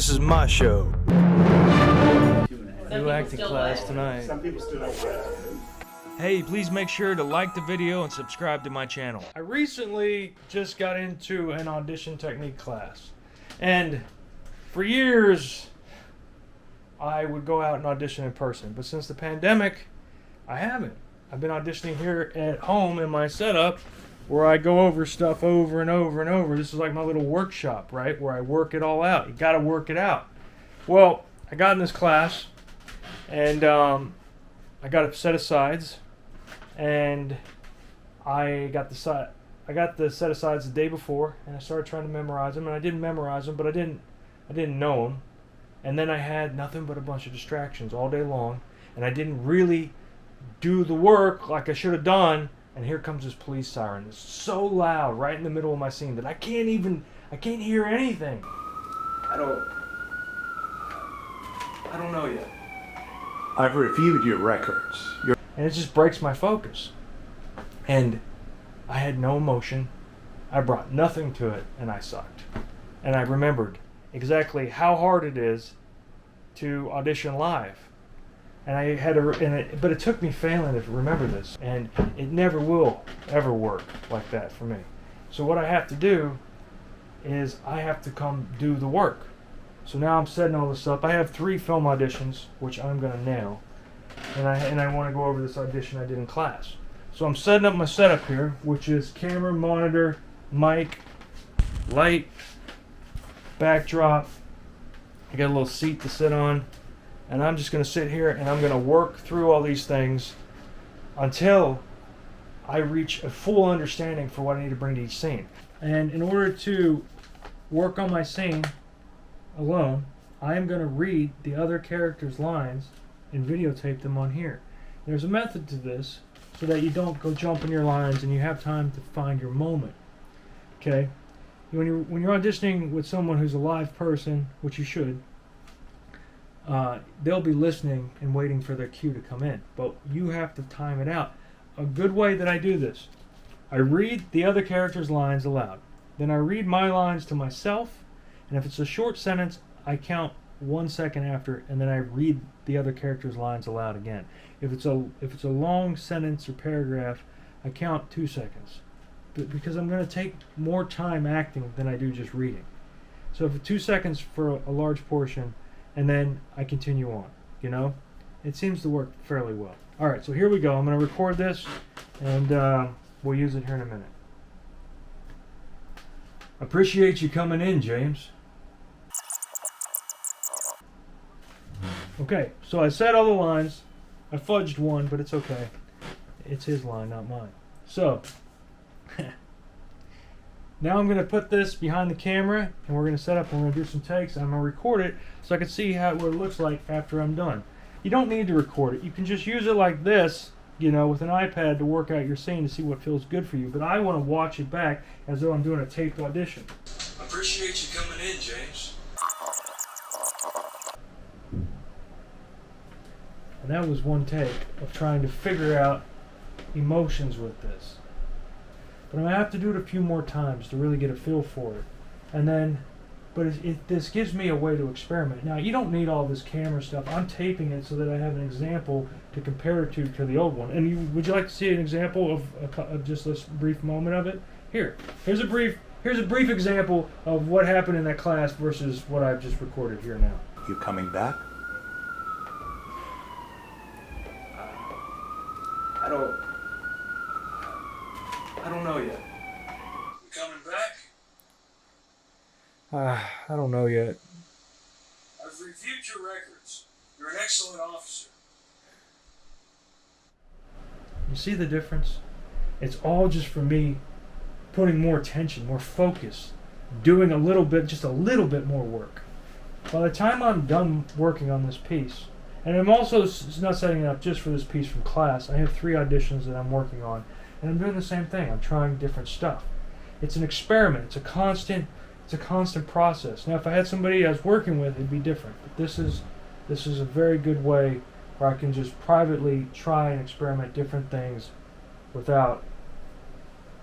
This is my show. New acting class tonight. Some people still don't. Hey, please make sure to like the video and subscribe to my channel. I recently just got into an audition technique class. And for years, I would go out and audition in person. But since the pandemic, I haven't. I've been auditioning here at home in my setup where I go over stuff over and over and over. This is like my little workshop, right? Where I work it all out. You gotta work it out. Well, I got in this class and I got a set of sides. And I got the set asides the day before, and I started trying to memorize them, and I didn't memorize them, but I didn't know them. And then I had nothing but a bunch of distractions all day long, and I didn't really do the work like I should have done. And here comes this police siren. It's so loud right in the middle of my scene that I can't hear anything. I don't know yet. I've reviewed your records. And it just breaks my focus. And I had no emotion. I brought nothing to it, and I sucked. And I remembered exactly how hard it is to audition live. And I had but it took me failing to remember this. And it never will ever work like that for me. So what I have to do is I have to come do the work. So now I'm setting all this up. I have 3 film auditions, which I'm going to nail. And I want to go over this audition I did in class. So I'm setting up my setup here, which is camera, monitor, mic, light, backdrop. I got a little seat to sit on. And I'm just going to sit here and I'm going to work through all these things until I reach a full understanding for what I need to bring to each scene. And in order to work on my scene alone, I am going to read the other characters' lines and videotape them on here. There's a method to this so that you don't go jumping your lines and you have time to find your moment. Okay? When you're auditioning with someone who's a live person, which you should, they'll be listening and waiting for their cue to come in. But you have to time it out. A good way that I do this, I read the other character's lines aloud. Then I read my lines to myself, and if it's a short sentence, I count 1 second after, and then I read the other character's lines aloud again. If it's a long sentence or paragraph, I count 2 seconds, because I'm going to take more time acting than I do just reading. So if 2 seconds for a large portion, and then I continue on. You know, it seems to work fairly well. All right, so here we go. I'm going to record this, and we'll use it here in a minute. Appreciate you coming in, James. Okay, so I said all the lines. I fudged one, but it's okay. It's his line, not mine. So, now I'm going to put this behind the camera, and we're going to set up, and we're going to do some takes, and I'm going to record it so I can see what it looks like after I'm done. You don't need to record it. You can just use it like this, you know, with an iPad to work out your scene to see what feels good for you. But I want to watch it back as though I'm doing a taped audition. Appreciate you coming in, James. And that was one take of trying to figure out emotions with this. But I'm going to have to do it a few more times to really get a feel for it. And then, this gives me a way to experiment. Now, you don't need all this camera stuff. I'm taping it so that I have an example to compare it to the old one. And would you like to see an example of just this brief moment of it? Here's a brief example of what happened in that class versus what I've just recorded here now. You coming back? I don't know yet. You coming back? I don't know yet. I've reviewed your records. You're an excellent officer. You see the difference? It's all just for me putting more attention, more focus, doing just a little bit more work. By the time I'm done working on this piece, and I'm also not setting it up just for this piece from class. I have 3 auditions that I'm working on, and I'm doing the same thing. I'm trying different stuff. It's an experiment. It's a constant process. Now, if I had somebody I was working with, it'd be different. But this is a very good way where I can just privately try and experiment different things without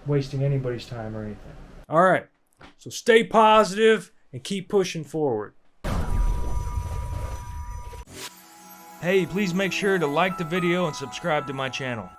wasting anybody's time or anything. All right. So stay positive and keep pushing forward. Hey, please make sure to like the video and subscribe to my channel.